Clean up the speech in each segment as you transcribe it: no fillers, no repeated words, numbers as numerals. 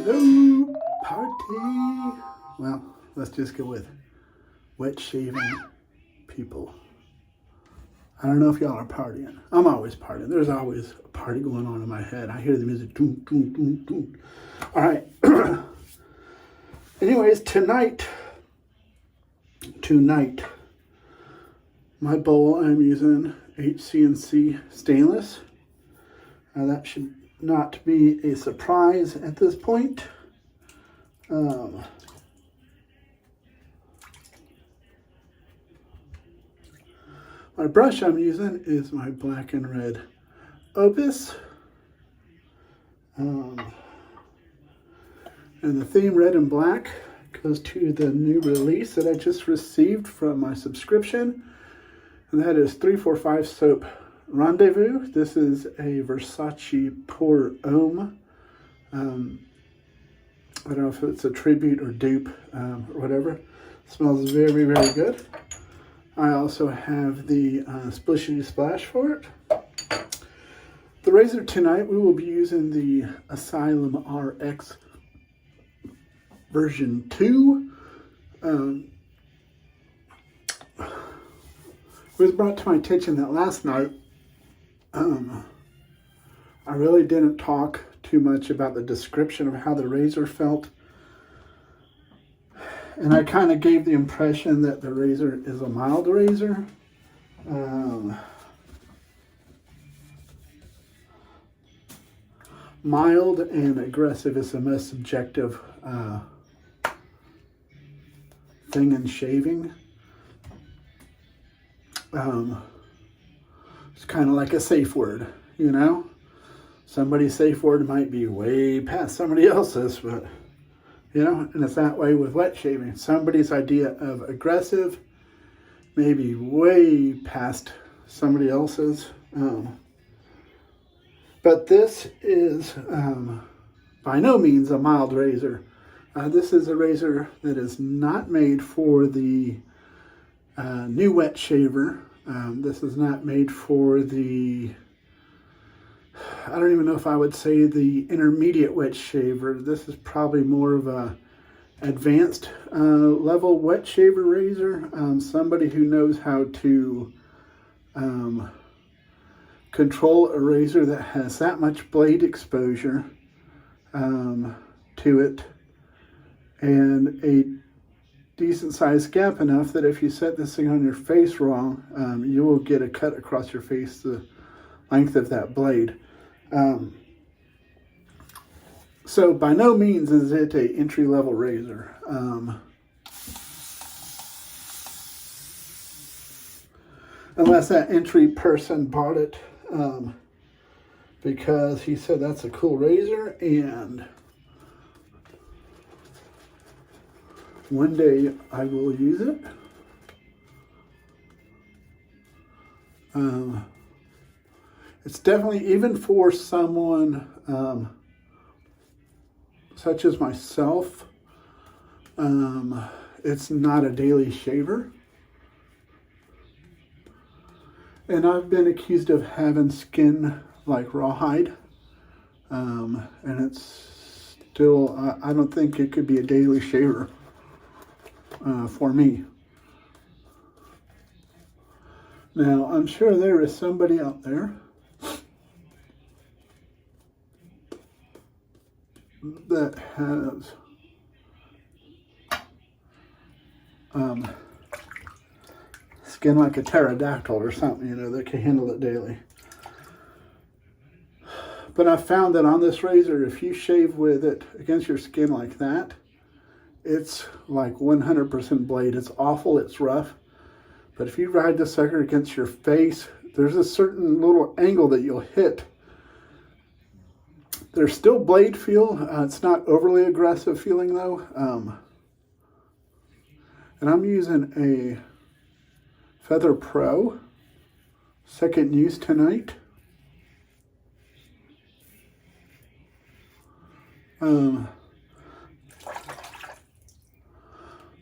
Hello, party. Well, let's just go with wet shaving people. I don't know if y'all are partying. I'm always partying. There's always a party going on in my head. I hear the music. Doom, doom, doom, doom. All right. Anyways, tonight, my bowl, I'm using HC&C stainless. That should not be a surprise at this point. My brush I'm using is my black and red Opus. And the theme red and black goes to the new release that I just received from my subscription. And that is 345 Soap Rendezvous. This is a Versace Pour Homme. I don't know if it's a tribute or dupe or whatever. Smells very, very good. I also have the Splishy Splash for it. The razor tonight, we will be using the Asylum RX version 2. It was brought to my attention that last night, I really didn't talk too much about the description of how the razor felt. And I kind of gave the impression that the razor is a mild razor. Mild and aggressive is the most subjective thing in shaving. It's kind of like a safe word, you know? Somebody's safe word might be way past somebody else's, but, you know, and it's that way with wet shaving. Somebody's idea of aggressive may be way past somebody else's. But this is by no means a mild razor. This is a razor that is not made for the new wet shaver. This is not made for the, I don't even know if I would say the intermediate wet shaver. This is probably more of a advanced level wet shaver razor. Somebody who knows how to control a razor that has that much blade exposure to it, and a decent sized gap enough that if you set this thing on your face wrong, you will get a cut across your face the length of that blade. So by no means is it a entry-level razor. Unless that entry person bought it because he said that's a cool razor and one day I will use it. It's definitely, even for someone such as myself, it's not a daily shaver. And I've been accused of having skin like rawhide. And it's still, I don't think it could be a daily shaver for me. Now, I'm sure there is somebody out there that has skin like a pterodactyl or something, you know, that can handle it daily. But I've found that on this razor, if you shave with it against your skin like that, it's like 100% blade. It's awful, it's rough. But if you ride the sucker against your face, there's a certain little angle that you'll hit. There's still blade feel. It's not overly aggressive feeling though. And I'm using a Feather Pro, second use tonight.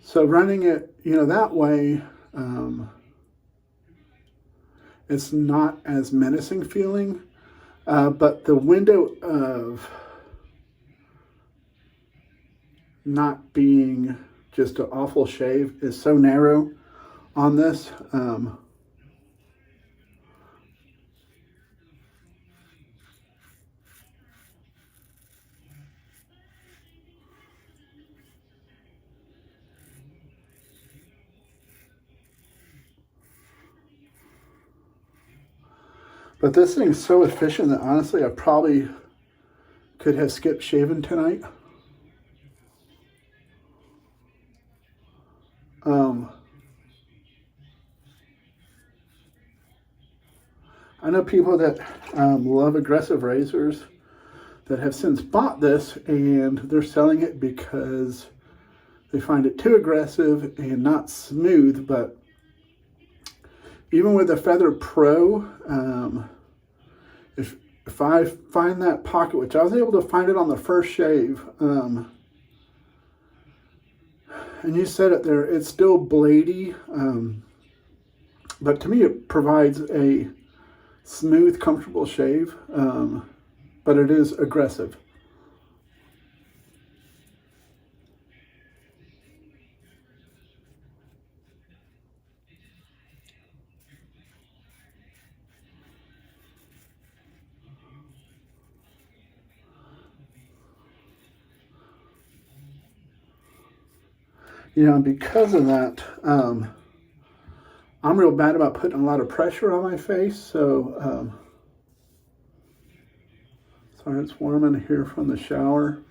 So running it, you know, that way, it's not as menacing feeling. But the window of not being just an awful shave is so narrow on this. But this thing's so efficient that honestly I probably could have skipped shaving tonight. I know people that love aggressive razors that have since bought this, and they're selling it because they find it too aggressive and not smooth. But even with the Feather Pro, if I find that pocket, which I was able to find it on the first shave, and you said it there, it's still bladey, but to me it provides a smooth, comfortable shave, but it is aggressive. You know, because of that, I'm real bad about putting a lot of pressure on my face, so sorry, it's warm in here from the shower.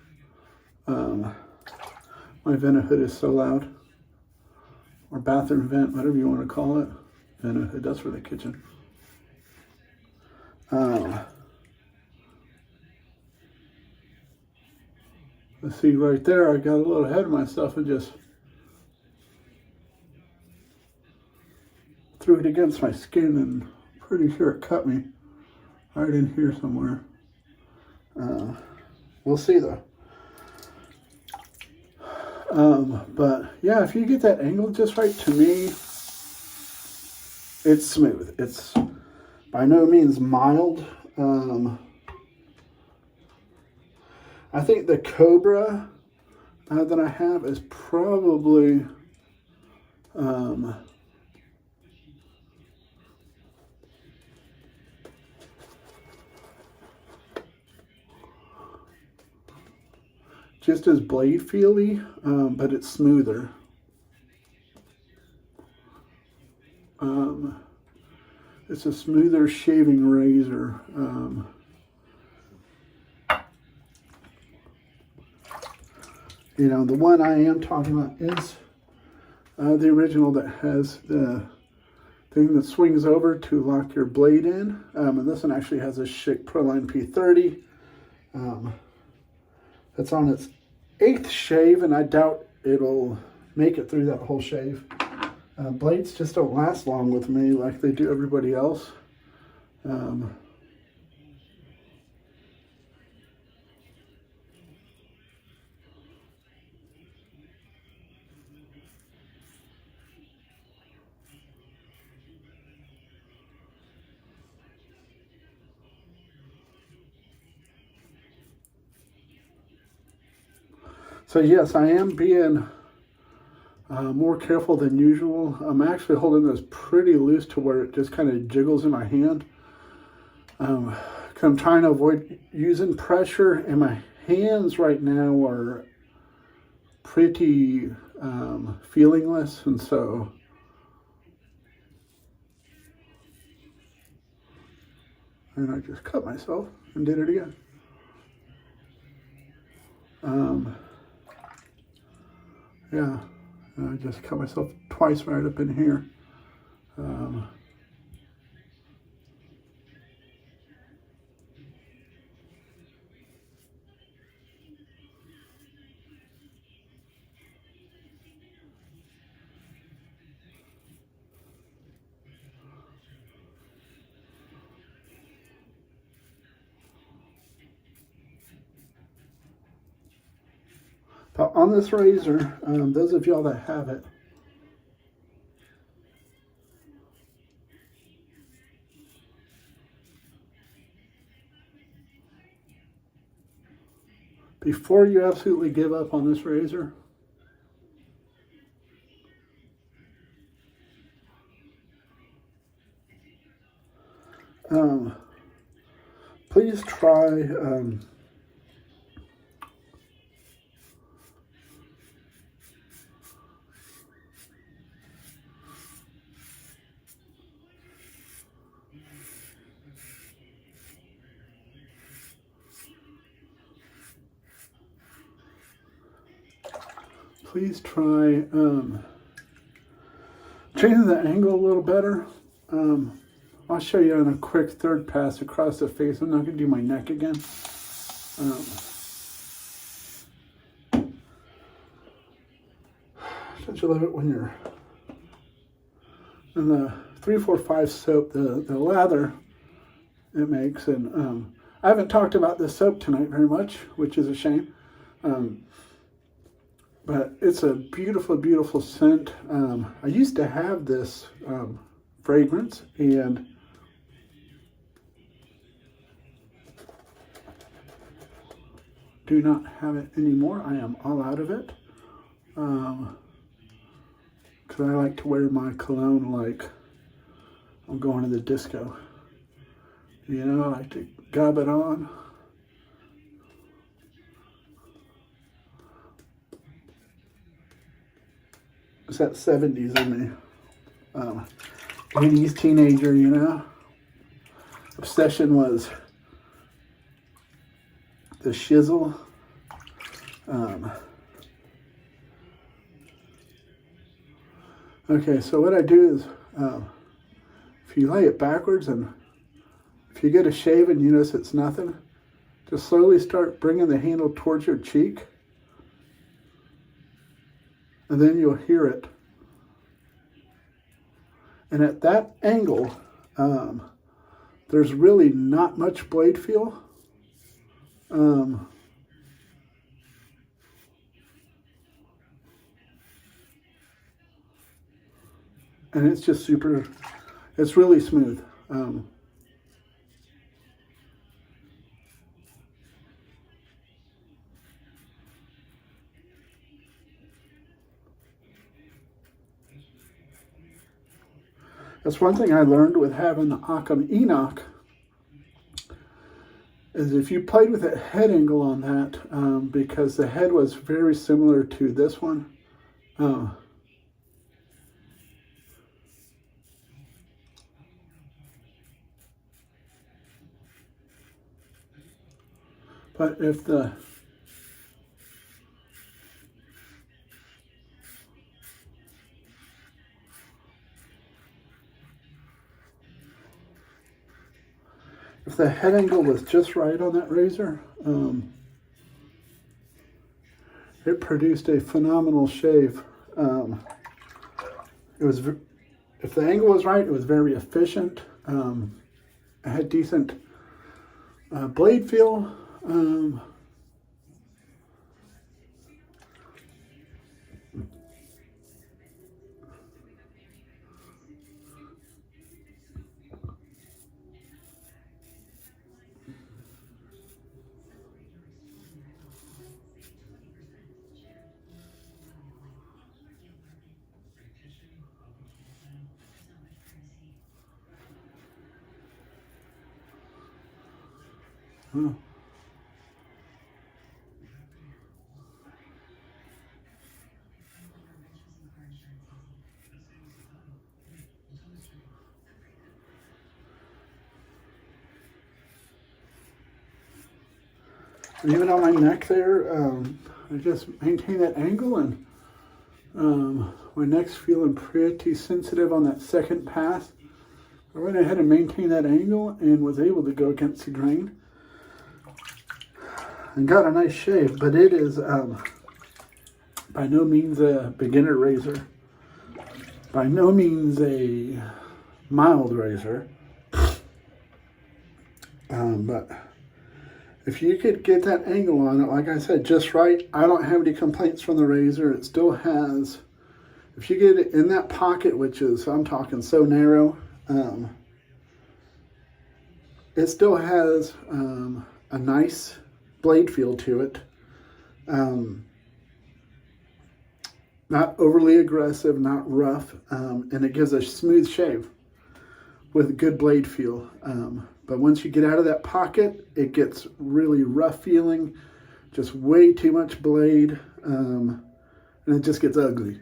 My vent hood is so loud, or bathroom vent, whatever you want to call it. Vent hood, that's for the kitchen. Let's see, right there, I got a little ahead of myself and just threw it against my skin, and pretty sure it cut me right in here somewhere. We'll see though. But yeah, if you get that angle just right, to me, it's smooth. It's by no means mild. I think the Cobra that I have is probably just as blade feely, but it's smoother. It's a smoother shaving razor. You know, the one I am talking about is the original that has the thing that swings over to lock your blade in. And this one actually has a Schick Proline P30. It's on its 8th shave, and I doubt it'll make it through that whole shave. Blades just don't last long with me like they do everybody else. So yes, I am being more careful than usual. I'm actually holding this pretty loose to where it just kind of jiggles in my hand. I'm trying to avoid using pressure, and my hands right now are pretty feelingless, and so and I just cut myself and did it again. Yeah, I just cut myself twice right up in here. But on this razor, those of y'all that have it, before you absolutely give up on this razor, please try changing the angle a little better. I'll show you on a quick third pass across the face. I'm not going to do my neck again. Don't you love it when you're in the 345 soap, the lather it makes. And I haven't talked about this soap tonight very much, which is a shame. But it's a beautiful, beautiful scent. I used to have this fragrance, and do not have it anymore. I am all out of it. Because I like to wear my cologne like I'm going to the disco. You know, I like to gob it on. It's that 70s in me. 80s teenager, you know. Obsession was the shizzle. Okay, so what I do is, if you lay it backwards and if you get a shave and you notice it's nothing, just slowly start bringing the handle towards your cheek, and then you'll hear it. And at that angle, there's really not much blade feel. And it's just super, it's really smooth. That's one thing I learned with having the Occam Enoch, is if you played with a head angle on that, because the head was very similar to this one, but if the head angle was just right on that razor, it produced a phenomenal shave. It was, if the angle was right, it was very efficient. It had decent blade feel. Huh. And even on my neck there, I just maintain that angle, and my neck's feeling pretty sensitive on that second pass. I went ahead and maintained that angle and was able to go against the grain and got a nice shave. But it is by no means a beginner razor, by no means a mild razor, but if you could get that angle on it, like I said, just right, I don't have any complaints from the razor. It still has, if you get it in that pocket, which is, I'm talking so narrow, it still has a nice blade feel to it. Not overly aggressive, not rough, and it gives a smooth shave with good blade feel. But once you get out of that pocket, it gets really rough feeling, just way too much blade, and it just gets ugly.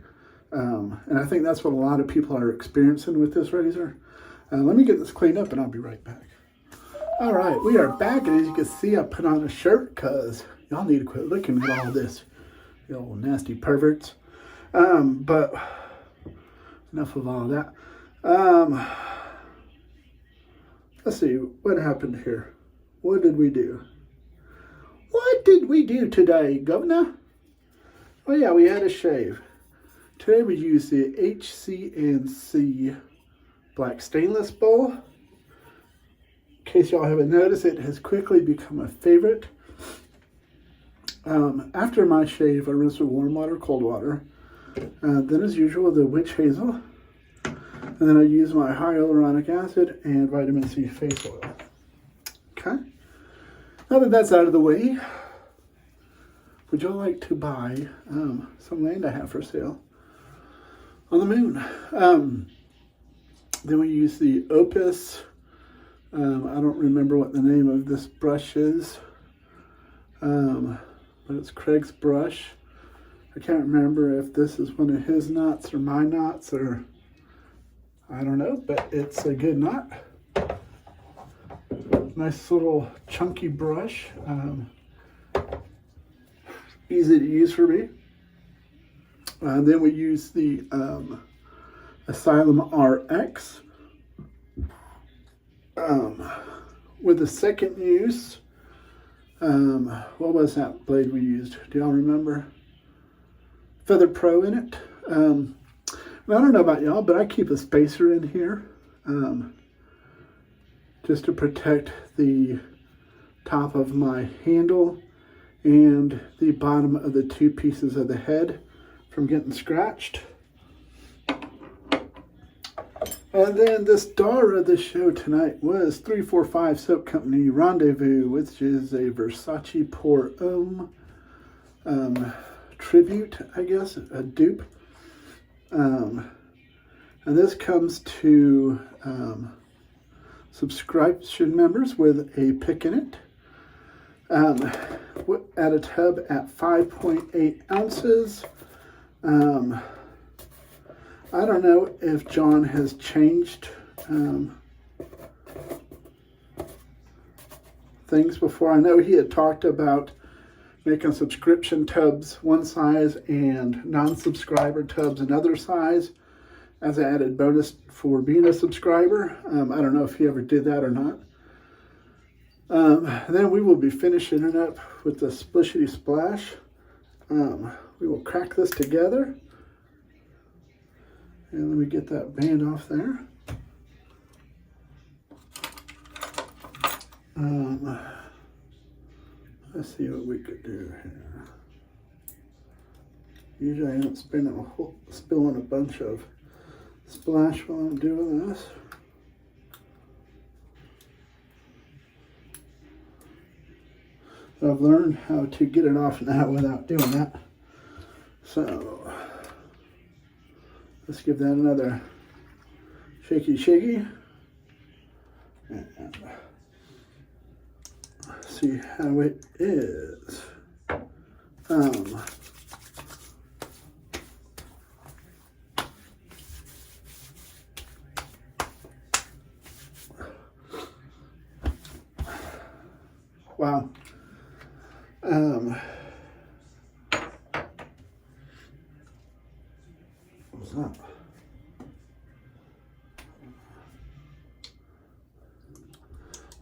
And I think that's what a lot of people are experiencing with this razor. Let me get this cleaned up and I'll be right back. All right, we are back, and as you can see, I put on a shirt because y'all need to quit looking at all this, you old nasty perverts. But enough of all that. Let's see, what happened here? What did we do? What did we do today, Governor? Oh yeah, we had a shave. Today we used the HC&C black stainless bowl. In case y'all haven't noticed, it has quickly become a favorite. After my shave, I rinse with warm water, cold water. Then as usual, the witch hazel. And then I use my hyaluronic acid and vitamin C face oil. Okay. Now that that's out of the way, would y'all like to buy some land I have for sale on the moon? Then we use the Opus. I don't remember what the name of this brush is, but it's Craig's brush. I can't remember if this is one of his knots or my knots, or I don't know, but it's a good knot. Nice little chunky brush. Easy to use for me. Then we use the Asylum RX. With the second use, what was that blade we used? Do y'all remember? Feather Pro in it. I don't know about y'all, but I keep a spacer in here just to protect the top of my handle and the bottom of the two pieces of the head from getting scratched. And then the star of the show tonight was 345 Soap Company Rendezvous, which is a Versace Pour Homme tribute, I guess, a dupe. And this comes to subscription members with a pick in it. At a tub at 5.8 ounces. I don't know if John has changed things before. I know he had talked about making subscription tubs one size and non-subscriber tubs another size as an added bonus for being a subscriber. I don't know if he ever did that or not. Then we will be finishing it up with the Splishity Splash. We will crack this together. And let me get that band off there. Let's see what we could do here. Usually I end up spilling a bunch of splash while I'm doing this. I've learned how to get it off now without doing that. So let's give that another shaky. And see how it is. Wow. What's that?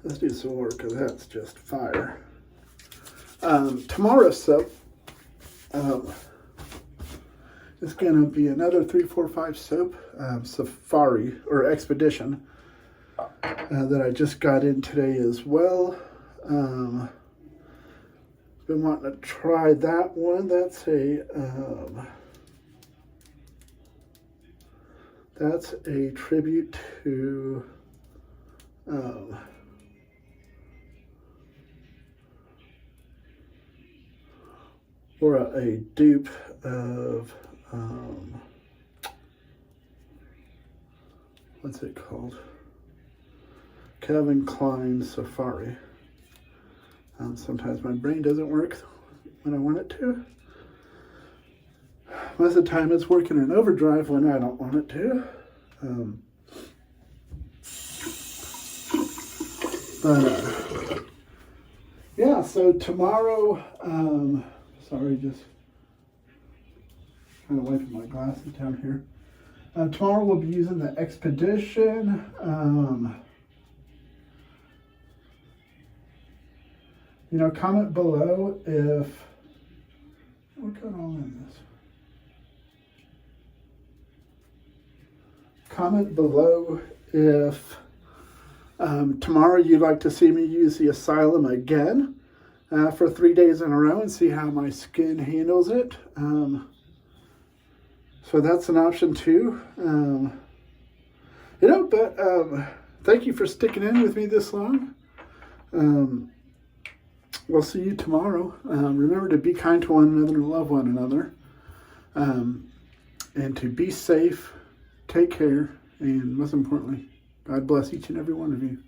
Let's do some more because that's just fire. Tomorrow's soap is going to be another 345 soap, Safari or Expedition, that I just got in today as well. Been wanting to try that one. That's a tribute to or a dupe of, what's it called? Calvin Klein Safari. Sometimes my brain doesn't work when I want it to. Most of the time it's working in overdrive when I don't want it to. Yeah, so tomorrow, sorry, just kind of wiping my glasses down here. Tomorrow we'll be using the Expedition. You know, comment below if, what got all in this? Comment below if tomorrow you'd like to see me use the Asylum again for 3 days in a row and see how my skin handles it. So that's an option too. You know, but thank you for sticking in with me this long. We'll see you tomorrow. Remember to be kind to one another and love one another. And to be safe, take care, and most importantly, God bless each and every one of you.